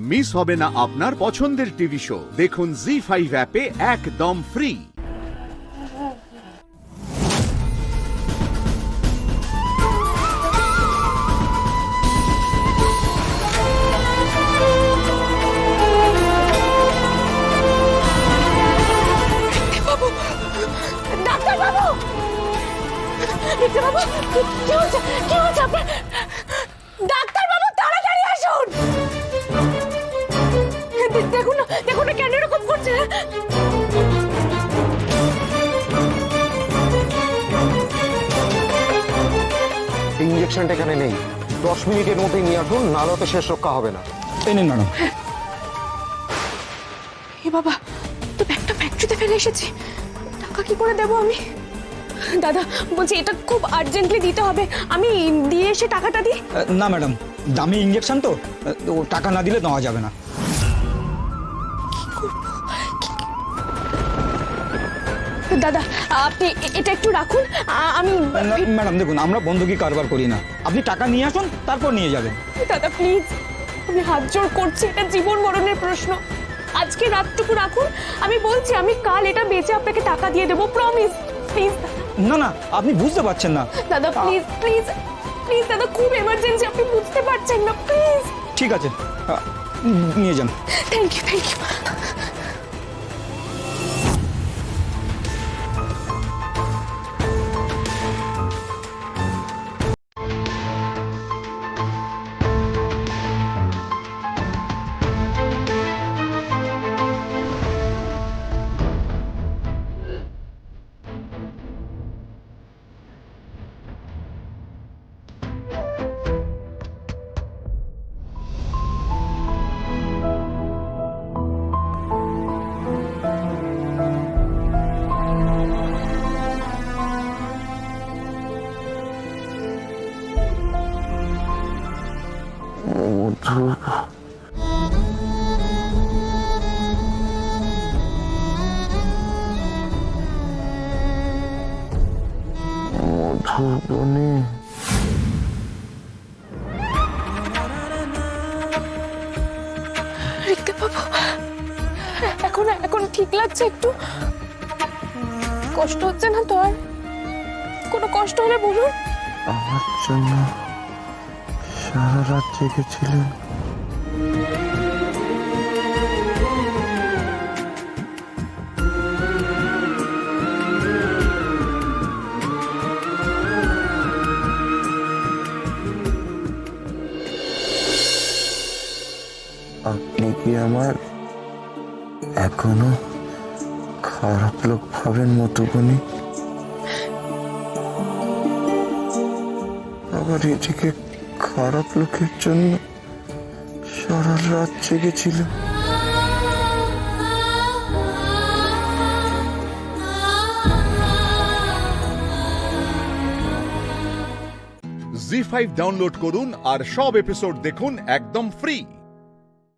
Miss হবে না আপনার পছন্দের টিভি শো। দেখুন জি5 অ্যাপে একদম ফ্রি। ডাক্তারবাবু তাড়াতাড়ি আসুন। দেখুন না, দেখুন না কেন এরকম করছে। ইঞ্জেকশনটা এখানে নেই, 10 মিনিটের মধ্যে নিয়ে আসুন, নাহলে তো শেষ রক্ষা হবে না। এই নিন ম্যাডাম। এ বাবা, তো ব্যাগটা ফ্যাক্টরিতে ফেলে এসেছি, টাকা কি করে দেবো আমি? দাদা বলছি এটা খুব আর্জেন্টলি দিতে হবে, আমি দিয়ে এসে টাকাটা দিই। না ম্যাডাম, দামি ইঞ্জেকশন তো, ও টাকা না দিলে নেওয়া যাবে না। দাদা আপনি এটা একটু রাখুন, আমি ম্যাডাম দেখুন, আমরা বন্ধকি কারবার করি না, আপনি টাকা নিয়ে আসুন, তারপর নিয়ে যাবেন। দাদা প্লিজ, আমি হাত জোড় করছি, এটা জীবন মরণের প্রশ্ন। আজকে রাতটুকু রাখুন, আমি বলছি আমি কাল এটা বেচে আপনাকে টাকা দিয়ে দেবো, প্রমিস। প্লিজ না না, আপনি বুঝতে পারছেন না। দাদা, প্লিজ প্লিজ প্লিজ দাদা, খুব এমার্জেন্সি, আপনি বুঝতে পারছেন না, প্লিজ। ঠিক আছে, নিয়ে যান। Thank you, thank you. মধুবনে দেখতে পাবো এখন, এখন ঠিক লাগছে একটু? কষ্ট হচ্ছে না তো আর? কোনো কষ্ট হলে বলুন। আমার জন্য সারা রাত জেগেছিলেন। আপনি কি আমার এখনো খারাপ লোক ভাবেন মধুবনী? আবার এদিকে খারাপ লোকের জন্য সারা রাত জেগেছিল। জি5 ডাউনলোড করুন আর সব এপিসোড দেখুন একদম ফ্রি।